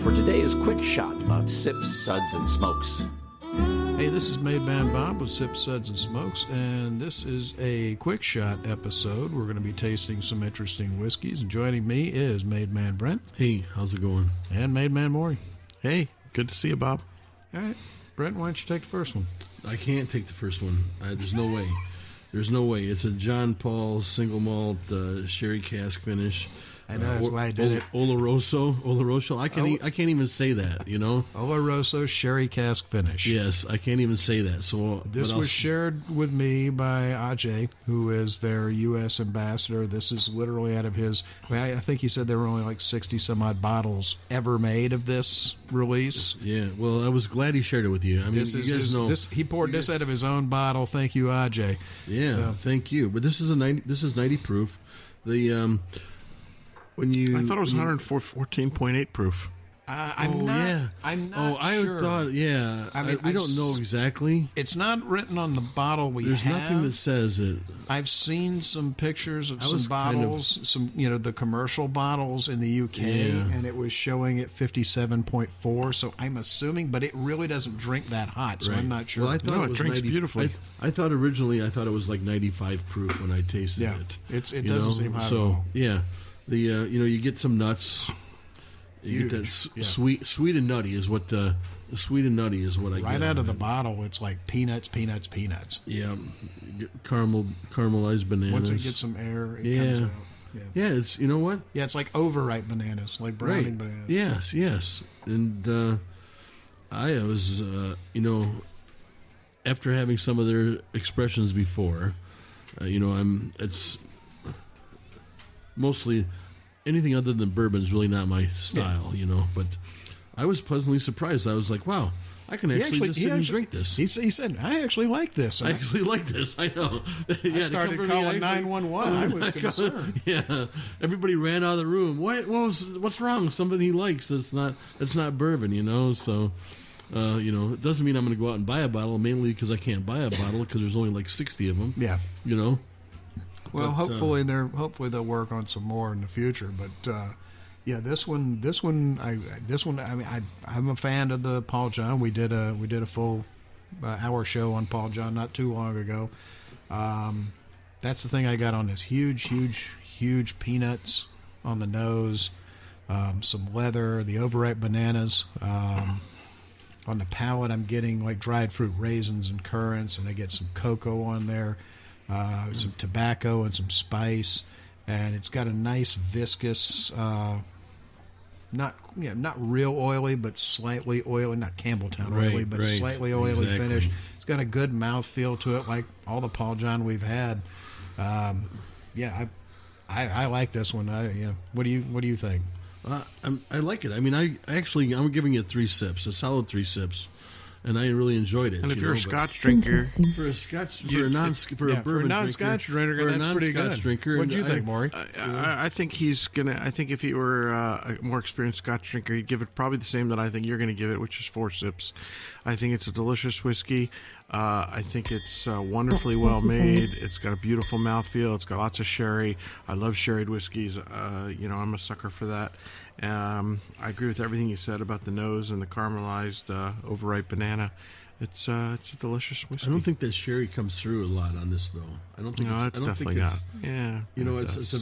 for today's quick shot of Sips, Suds, and Smokes. Hey, this is Made Man Bob with Sips, Suds, and Smokes, and this is a quick shot episode. We're going to be tasting some interesting whiskeys, and joining me is Made Man Brent. Hey, how's it going? And Made Man Maury. Hey, good to see you, Bob. All right, Brent, why don't you take the first one? I can't take the first one. There's no way. There's no way. It's a John Paul single malt sherry cask finish. I know, that's why I did it. Oloroso. I can't even say that, you know? Oloroso sherry cask finish. Yes, I can't even say that. So this was shared with me by Ajay, who is their U.S. ambassador. This is literally out of his... I think he said there were only like 60-some-odd bottles ever made of this release. Yeah, well, I was glad he shared it with you. I mean, you guys know... He poured this out of his own bottle. Thank you, Ajay. Yeah, thank you. But this is 90 proof. The... I thought it was 14.8 proof. I'm not sure. Thought, yeah. I mean, we don't know exactly. It's not written on the bottle There's nothing that says it. I've seen some pictures of some bottles, the commercial bottles in the UK, and it was showing it 57.4. So I'm assuming, but it really doesn't drink that hot, so I'm not sure. Well, I thought it drinks beautifully. I thought originally it was like 95 proof when I tasted it. It doesn't seem hot at all. Yeah. The you get some nuts. You get that sweet and nutty is what the sweet and nutty is what I get. Right out of the bottle, it's like peanuts. Yeah, caramelized bananas. Once it gets some air, it comes out. Yeah, it's you know what? Yeah, it's like overripe bananas, like browning bananas. Yes, and I was after having some of their expressions before, it's. Mostly anything other than bourbon is really not my style, but I was pleasantly surprised. I was like, wow, I can actually sit and drink this. He said, I actually like this. I actually like this. I know. I started calling 911. I was concerned. Yeah. Everybody ran out of the room. What's wrong? Somebody he likes. It's not bourbon, so... it doesn't mean I'm going to go out and buy a bottle, mainly because I can't buy a bottle because there's only like 60 of them. Yeah. Well, but, hopefully they'll work on some more in the future. But this one. I mean, I'm a fan of the Paul John. We did a full hour show on Paul John not too long ago. That's the thing I got on this huge peanuts on the nose, some leather, the overripe bananas. On the palate, I'm getting like dried fruit raisins and currants, and I get some cocoa on there. Some tobacco and some spice, and it's got a nice viscous, not real oily, but slightly oily, not Campbelltown oily, but slightly oily finish. It's got a good mouthfeel to it, like all the Paul John we've had. I like this one. What do you think? I like it. I mean, I'm giving it 3 sips, a solid 3 sips. And I really enjoyed it. And if you're a Scotch drinker, for a non-Scotch drinker, that's pretty good. Drinker, what do you think, Maury? I think he's gonna. I think if he were a more experienced Scotch drinker, he'd give it probably the same that I think you're going to give it, which is 4 sips. I think it's a delicious whiskey. I think it's wonderfully well made. It's got a beautiful mouthfeel. It's got lots of sherry. I love sherried whiskeys. I'm a sucker for that. I agree with everything you said about the nose and the caramelized overripe banana. It's a delicious whiskey. I don't think that sherry comes through a lot on this, though. I don't think. No, it's definitely not. Yeah, it's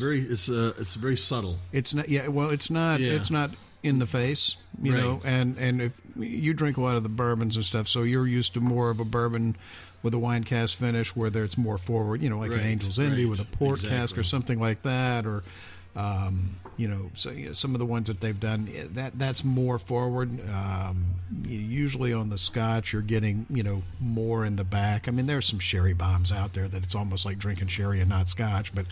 very subtle. It's not. Yeah, well, it's not. Yeah. It's not in the face, you know. And if you drink a lot of the bourbons and stuff, so you're used to more of a bourbon with a wine cask finish, where it's more forward, like an Angel's Envy with a port cask or something like that, or. Some of the ones that they've done, that's more forward. Usually on the Scotch, you're getting, more in the back. I mean, there's some sherry bombs out there that it's almost like drinking sherry and not Scotch. But,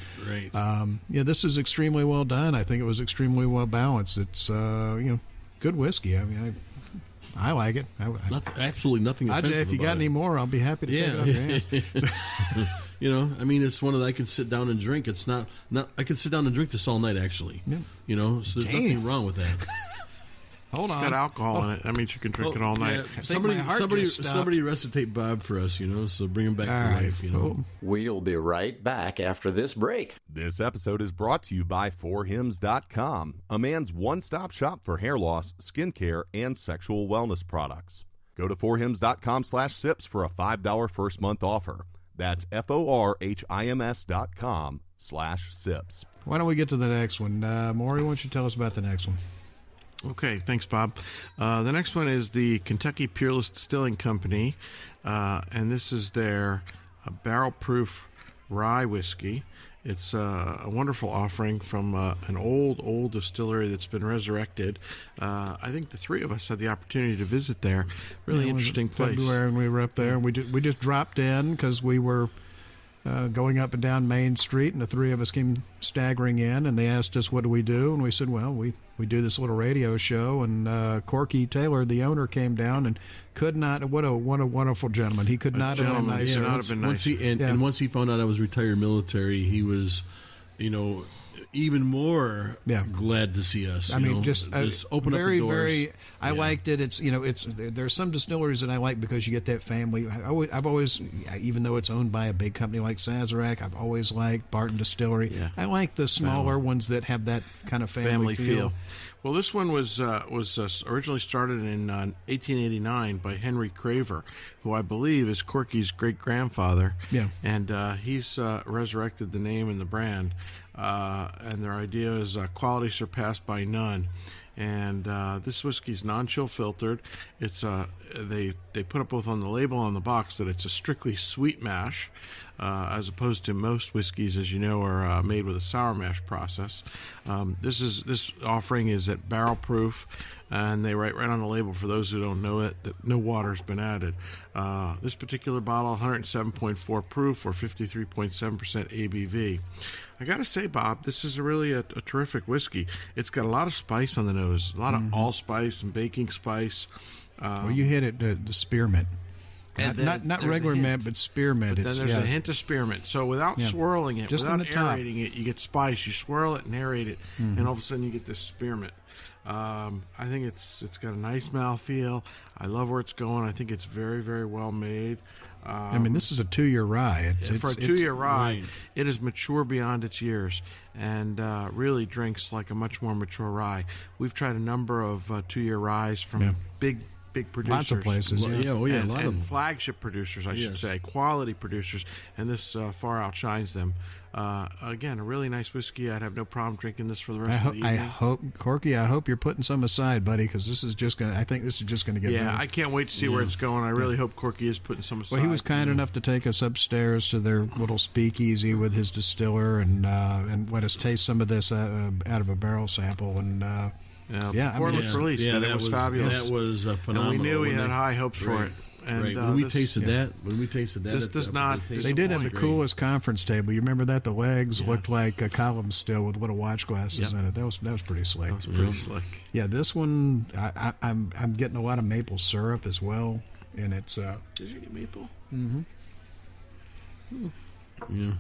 this is extremely well done. I think it was extremely well balanced. It's, good whiskey. I mean, I like it. Absolutely nothing offensive Ajay, if you got any more, I'll be happy to take it off your hands. I mean, it's one that I could sit down and drink. It's not I could sit down and drink this all night, actually. Yeah. So there's nothing wrong with that. Hold It's on. got alcohol in it. That means you can drink it all night. Yeah, somebody, my heart somebody, just stopped. somebody recitate Bob for us, so bring him back All to right, life, cool. We'll be right back after this break. This episode is brought to you by forhims.com, a man's one-stop shop for hair loss, skincare, and sexual wellness products. Go to forhims.com/sips for a $5 first month offer. That's forhims.com/sips. Why don't we get to the next one? Maury, why don't you tell us about the next one? Okay, thanks, Bob. The next one is the Kentucky Peerless Distilling Company, and this is their barrel-proof rye whiskey. It's a wonderful offering from an old distillery that's been resurrected. I think the three of us had the opportunity to visit there. Really interesting place. February when we were up there, and we just dropped in because we were going up and down Main Street, and the three of us came staggering in, and they asked us, what do we do? And we said, well, we do this little radio show, and Corky Taylor, the owner, came down and could not, what a wonderful gentleman. He could not have been gentleman, nicer. yeah, not have been nicer. And once he found out I was retired military, he was, even more glad to see us. I mean, just open very, up the doors. very. I liked it. It's there's some distilleries that I like because you get that family. I've always, even though it's owned by a big company like Sazerac, I've always liked Barton Distillery. Yeah. I like the smaller ones that have that kind of family feel. Well, this one was originally started in 1889 by Henry Craver, who I believe is Corky's great-grandfather. Yeah. And he's resurrected the name and the brand. And their idea is quality surpassed by none. And this whiskey's non-chill filtered. It's they put up both on the label and on the box that it's a strictly sweet mash, as opposed to most whiskeys, as you know, are made with a sour mash process. This offering is at barrel proof, and they write right on the label, for those who don't know it, that no water's been added. This particular bottle, 107.4 proof or 53.7% ABV. I got to say, Bob, this is really a terrific whiskey. It's got a lot of spice on the nose, a lot of allspice and baking spice. Well, you hit it, the spearmint. And Not regular mint, but spearmint. But then there's a hint of spearmint. So without swirling it, just without in the top. aerating it, you get spice. You swirl it and aerate it, and all of a sudden you get this spearmint. I think it's got a nice mouthfeel. I love where it's going. I think it's very, very well made. I mean, this is a 2-year rye. For a 2-year rye, it is mature beyond its years, and really drinks like a much more mature rye. We've tried a number of 2-year ryes from big producers. Lots of places. A lot of them. Flagship producers, I should say, quality producers, and this far outshines them. Again, a really nice whiskey. I'd have no problem drinking this for the rest of the evening. I hope, Corky, I hope you're putting some aside, buddy, because this is just going to, I think this is just going to get better. I can't wait to see where it's going. I really hope Corky is putting some aside. Well, he was kind enough to take us upstairs to their little speakeasy with his distiller and let us taste some of this out of a barrel sample. And before it was released, it was fabulous. That was phenomenal. And we knew we had high hopes for it. And when we tasted that, this does not. They did have the coolest conference table. You remember that? The legs looked like a column still with little watch glasses in it. That was pretty slick. That was pretty slick. Yeah, this one I'm getting a lot of maple syrup as well, and it's. Did you get maple? Mm-hmm. Yeah.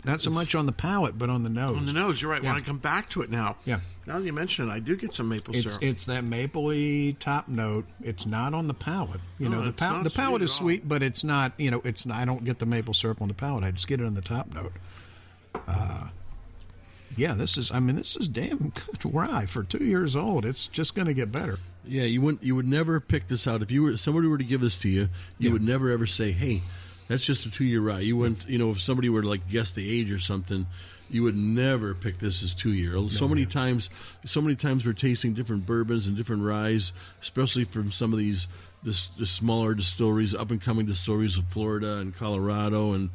Not so much on the palate, but on the nose. On the nose, you're right. Yeah. When I come back to it now. Yeah. Now that you mention it, I do get some maple syrup. It's that mapley top note. It's not on the palate. The palate is sweet, but it's not. It's not, I don't get the maple syrup on the palate. I just get it on the top note. This is damn good rye for 2 years old. It's just going to get better. Yeah, you would never pick this out if somebody were to give this to you. You would never ever say, "Hey, that's just a 2-year rye." You wouldn't, if somebody were to guess the age or something, you would never pick this as 2-year. So many times we're tasting different bourbons and different ryes, especially from some of these the smaller distilleries, up and coming distilleries of Florida and Colorado and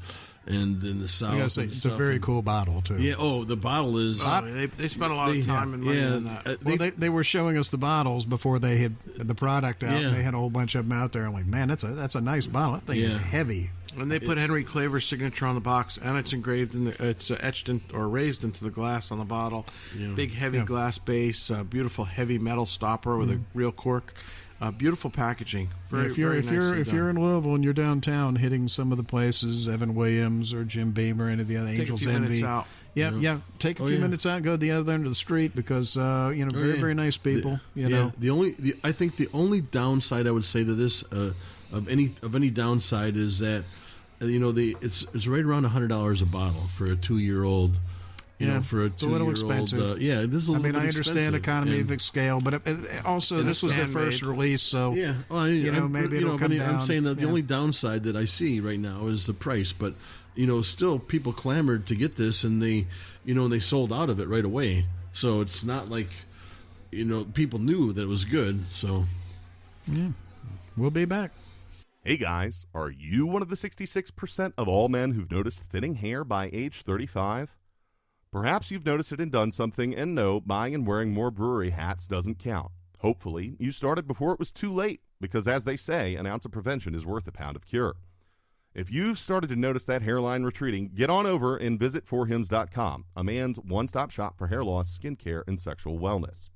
in the South. I gotta say, it's a very cool bottle too. Yeah. Oh, the bottle is. They spent a lot of time and money on that. They were showing us the bottles before they had the product out. And they had a whole bunch of them out there. I'm like, man, that's a nice bottle. That thing is heavy. And they put Henry Claver's signature on the box, and it's engraved it's etched or raised into the glass on the bottle. Yeah. Big heavy glass base, beautiful heavy metal stopper with a real cork. Beautiful packaging. Very, if you're very if you're nicely if you're in done. Louisville and you're downtown, hitting some of the places, Evan Williams or Jim Beamer, any of the other Take a Angels few minutes Envy. out. Yeah. Take a few minutes out, and go to the other end of the street because very very nice people. I think the only downside I would say to this of any downside is that it's right around $100 a bottle for a 2-year-old. For a it's a little expensive. It is a little bit I understand economy of scale, but also this was their first release, so maybe it'll come down. I'm saying that the only downside that I see right now is the price, but still people clamored to get this, and they sold out of it right away. So it's not like people knew that it was good. So we'll be back. Hey guys, are you one of the 66% of all men who've noticed thinning hair by age 35? Perhaps you've noticed it and done something, and no, buying and wearing more brewery hats doesn't count. Hopefully, you started before it was too late, because as they say, an ounce of prevention is worth a pound of cure. If you've started to notice that hairline retreating, get on over and visit forhims.com, a man's one-stop shop for hair loss, skincare, and sexual wellness.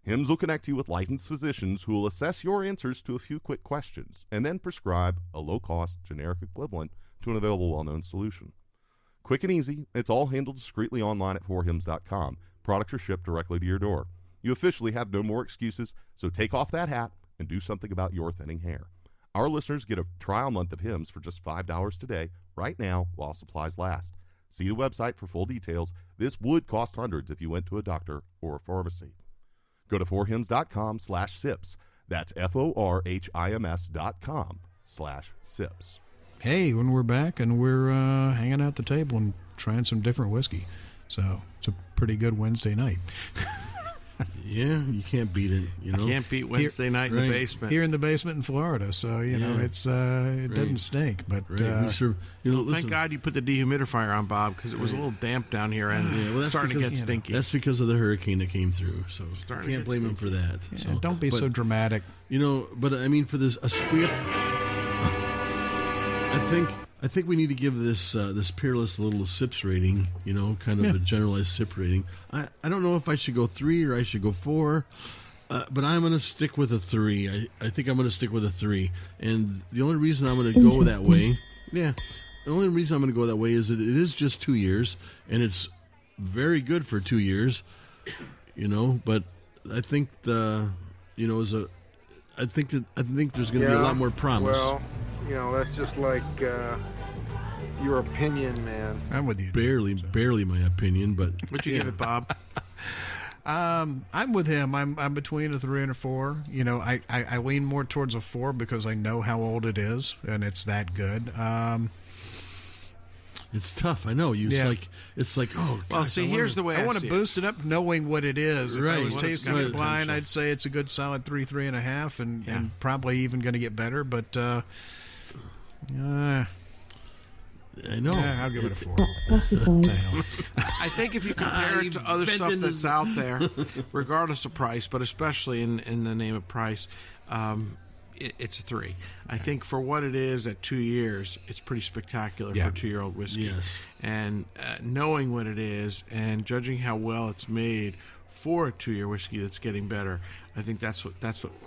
Hims will connect you with licensed physicians who will assess your answers to a few quick questions, and then prescribe a low-cost, generic equivalent to an available well-known solution. Quick and easy, it's all handled discreetly online at forhims.com. Products are shipped directly to your door. You officially have no more excuses, so take off that hat and do something about your thinning hair. Our listeners get a trial month of Hims for just $5 today, right now, while supplies last. See the website for full details. This would cost hundreds if you went to a doctor or a pharmacy. Go to forhims.com/sips. That's forhims.com/sips. Hey, when we're back and we're hanging out the table and trying some different whiskey. So it's a pretty good Wednesday night. Yeah, you can't beat it. Can't beat Wednesday night in the basement. Here in the basement in Florida, so it's it doesn't stink. But thank God you put the dehumidifier on, Bob, because it was a little damp down here and it's starting to get stinky. That's because of the hurricane that came through. So can't blame him for that. Yeah, don't be so dramatic. But I mean, for this, we have. I think we need to give this Peerless a little sips rating, kind of a generalized sip rating. I don't know if I should go 3 or I should go 4, but I'm going to stick with a 3. I think I'm going to stick with a 3. And the only reason I'm going to go that way, the only reason I'm going to go that way is that it is just 2 years, and it's very good for 2 years, but I think I think there's going to be a lot more promise. Well, that's just like your opinion, man. I'm with you. Barely my opinion, but what'd you give it, Bob? I'm with him. I'm between a 3 and a 4. I lean more towards a 4 because I know how old it is, and it's that good. It's tough. I know. It's like oh. Well, gosh, see, here's the way I want to boost it up, knowing what it is. If I was tasting it blind, I'd say it's a good solid 3.5, and probably even going to get better. But I know. I'll give it a 4. I think if you compare it to other stuff that's out there, regardless of price, but especially in the name of price, it's a 3. I think for what it is at 2 years, it's pretty spectacular for a 2-year-old whiskey. Yes. And knowing what it is and judging how well it's made for a 2-year whiskey that's getting better, I think that's what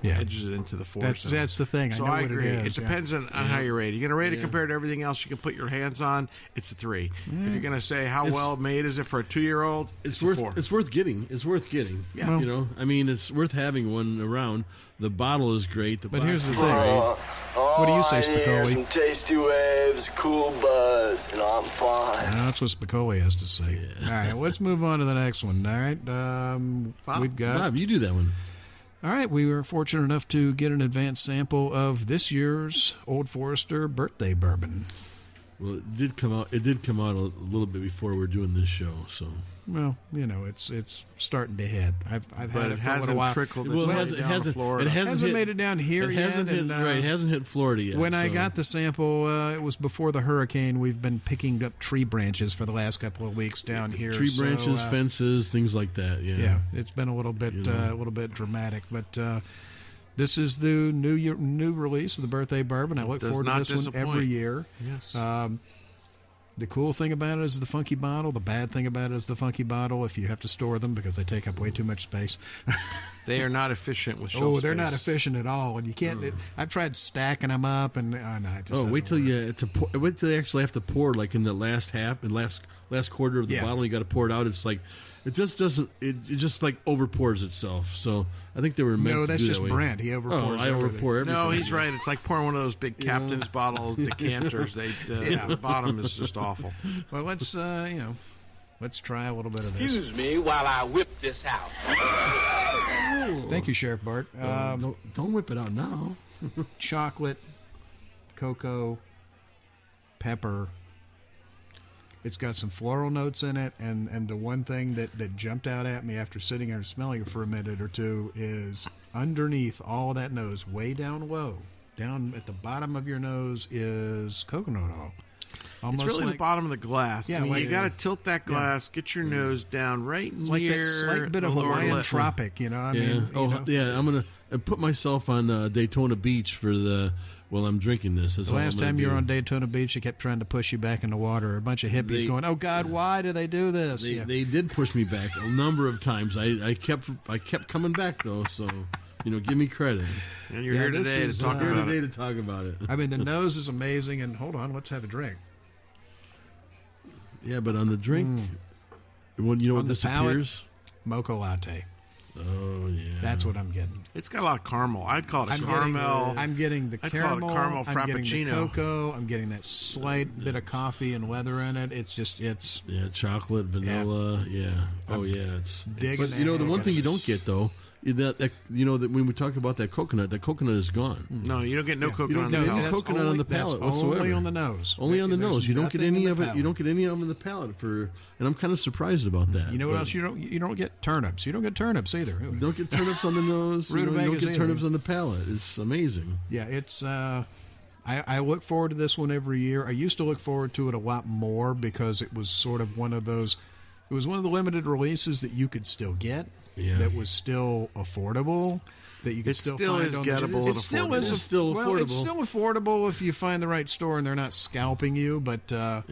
edges it into the 4. That's the thing. So I know I what agree. it is. It depends on how you rate it. You're going to rate it compared to everything else you can put your hands on, it's a 3. If you're going to say how well made is it for a 2-year-old, it's worth a 4. It's worth getting. It's worth getting. Yeah. I mean, it's worth having one around. The bottle is great. But here's the thing. What do you say, Spicoli? Some tasty waves, cool buzz, and I'm fine. That's what Spicoli has to say. All right, let's move on to the next one. All right, we've got Bob. You do that one. All right, we were fortunate enough to get an advanced sample of this year's Old Forester Birthday Bourbon. Well, it did come out. It did come out a little bit before we're doing this show. So, well, it's starting to hit. I've had it for a little while. Trickled. Well, it hasn't made it down here yet. It hasn't hit Florida yet. When I got the sample, it was before the hurricane. We've been picking up tree branches for the last couple of weeks down here. Tree branches, fences, things like that. Yeah, it's been a little bit dramatic, but. This is the new release of the Birthday Bourbon. I look forward to this one every year. Yes. The cool thing about it is the funky bottle. The bad thing about it is the funky bottle. If you have to store them because they take up way too much space. They are not efficient with shelf Oh, space. they're not efficient at all, and you can't. I've tried stacking them up, and no, it just doesn't wait till work. wait till you actually have to pour, like in the last half and last quarter of the bottle. You got to pour it out. It's like it just doesn't. It just like over pours itself. So I think they were meant. No, that's to do just that way. Brent. He over pours. I over pour everything. No, he's right. It's like pouring one of those big captain's bottle decanters. The bottom is just awful. Well, let's let's try a little bit of this. Excuse me while I whip this out. Thank you, Sheriff Bart. Don't whip it out now. Chocolate, cocoa, pepper. It's got some floral notes in it, and the one thing that jumped out at me after sitting there and smelling it for a minute or two is underneath all of that nose, way down low, down at the bottom of your nose is coconut oil. Almost It's really like, the bottom of the glass. Yeah, I mean, like- you got to tilt that glass, get your nose down right like near that slight bit of the lower Hawaiian lip. tropic, you know. I Yeah. mean, I'm gonna put myself on Daytona Beach while I'm drinking this. That's The all last I'm gonna time you were do. on Daytona Beach, they kept trying to push you back in the water. A bunch of hippies They- going, "Oh God, why do they do this?" They did push me back a number of times. I kept coming back though. So give me credit. And you're Yeah, here this today is, to talk Here about today it. to talk about it. I mean, the nose is amazing. And hold on, let's have a drink. Yeah, but on the drink, when you know On what the this palate? appears. Mocha latte. Oh yeah, That's what I'm getting. It's got a lot of caramel. I'd call it a I'm caramel. getting the I'd call it a caramel. caramel I'm getting the frappuccino. cocoa. I'm getting that slight bit of coffee and leather in it. It's chocolate, vanilla. Yeah. Oh yeah, it's. digging But that the heck one out thing of you it. don't get though, that when we talk about that coconut is gone. No, you don't get no coconut don't on get the any palate. that's coconut on the palate that's whatsoever. only on the nose. Only on the There's nose. You don't get nothing any in of the it. You palate. don't get any of them in the palate and I'm kind of surprised about that. You know what But else you don't get? Turnips. You don't get turnips either. You don't get turnips on the nose. You don't Rutabagas get either. turnips on the palate. It's amazing. Yeah, it's. I look forward to this one every year. I used to look forward to it a lot more because it was sort of one of those. It was one of the limited releases that you could still get. Yeah. That was still affordable. That you could It still still find is on gettable the, and it still affordable. is It's still well, it's affordable. still affordable if you find the right store and they're not scalping you. But Yeah.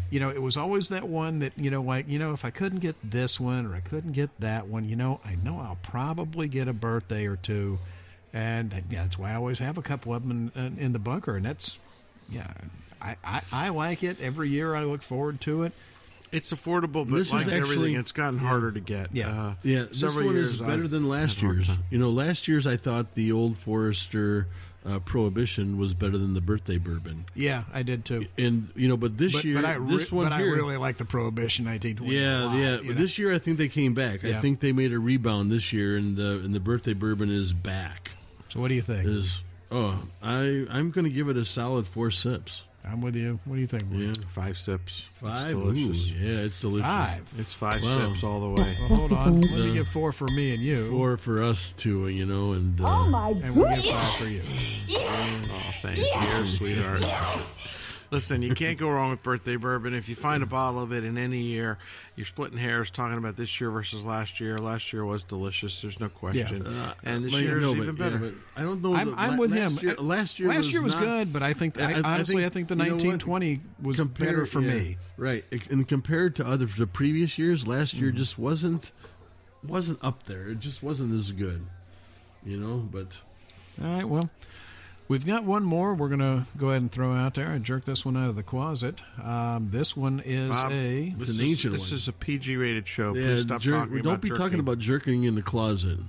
it was always that one that if I couldn't get this one or I couldn't get that one, I know I'll probably get a birthday or two, and that's why I always have a couple of them in the bunker. And that's I like it every year. I look forward to it. It's affordable, but This is like actually- everything, it's gotten harder to get. Yeah. This several one years is better than last had a hard year's. time. Last year's I thought the old Forester Prohibition was better than the Birthday Bourbon, Yeah, I did too. and but this year I here, really like the Prohibition 1920. a lot, yeah. you But know. this year I think they came back. Yeah. I think they made a rebound this year, and the Birthday Bourbon is back. So what do you think? I'm going to give it a solid 4 sips. I'm with you. What do you think? Mark? Yeah, 5 sips. 5. It's delicious. Ooh, yeah, it's delicious. 5. It's 5 Wow. sips all the way. Well, hold on. Let me get 4 for me and you. 4 for us too, and And we'll get 5 for you. Oh, thank you, sweetheart. Listen, you can't go wrong with birthday bourbon. If you find a bottle of it in any year, you're splitting hairs talking about this year versus last year. Last year was delicious. There's no question. And this year is even better. but I don't know. I'm with him. Last year was not- good, but I think honestly, I think the you know what? 1920 was better for me. Right, and compared to the previous years, last year just wasn't up there. It just wasn't as good, But All right, well, we've got one more we're going to go ahead and throw out there and jerk this one out of the closet. This one is Bob, It's an this ancient This one. is a PG-rated show. yeah, Please stop talking about don't be talking jerking. about jerking in the closet.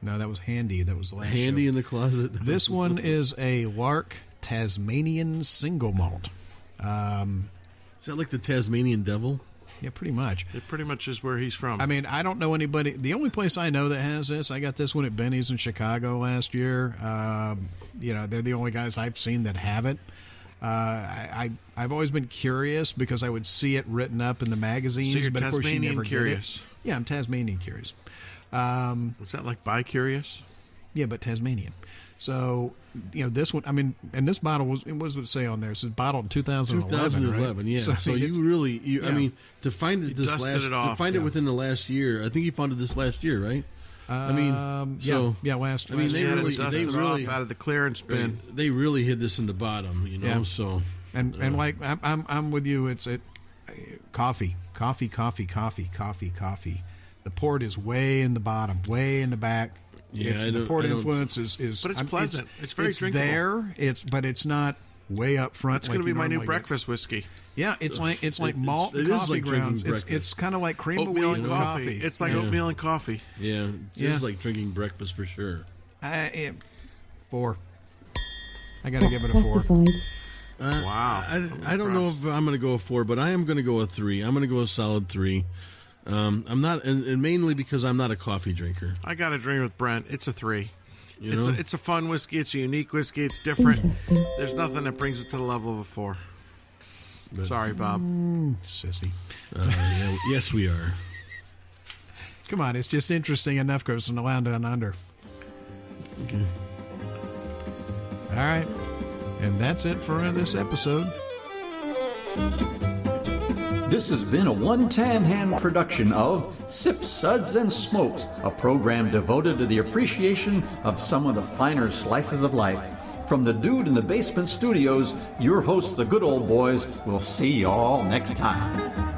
No, that was Handy. That was the last Handy show. in the closet. This one is a Lark Tasmanian Single Malt. Is that like the Tasmanian devil? Yeah, pretty much. It pretty much is where he's from. I mean, I don't know anybody. The only place I know that has this, I got this one at Benny's in Chicago last year. They're the only guys I've seen that have it. I've always been curious because I would see it written up in the magazines, So you're but of course you Tasmanian never curious. get it. Yeah, I'm Tasmanian curious. is that like bi-curious? Yeah, but Tasmanian. So, this one, I mean, and this bottle what does it say on there? It says bottled in 2011. 2011, right? yeah. So, I mean, you it's- really, yeah. I mean, to find it You this dusted last, it to off, find yeah. it within the last year. I think you found it this last year, right? I mean, last. I mean, last they year. Had really- it dusted they really- off out of the clearance bin. They really hid this in the bottom, Yeah. So And like I'm with you. It's coffee. The port is way in the bottom, way in the back. Yeah, the port influence is. But it's pleasant. It's very drinkable. But it's not way up front. It's going to be my new breakfast whiskey. Yeah, it's like malt and coffee grounds. It's kind of like cream of wheat and coffee. It's like oatmeal and coffee. Yeah, it's like drinking breakfast for sure. 4. I got to give it a 4. Wow. I don't know if I'm going to go a 4, but I am going to go a 3. I'm going to go a solid 3. I'm not, and mainly because I'm not a coffee drinker. I got to drink with Brent. It's a 3. It's a fun whiskey. It's a unique whiskey. It's different. There's nothing that brings it to the level of a 4. But, sorry, Bob. Sissy. Yes, we are. Come on, it's just interesting enough because it's around and under. Okay. All right. And that's it for this episode. This has been a One Tan Hand production of Sips, Suds, and Smokes, a program devoted to the appreciation of some of the finer slices of life. From the Dude in the Basement Studios, your hosts, the Good Old Boys, will see y'all next time.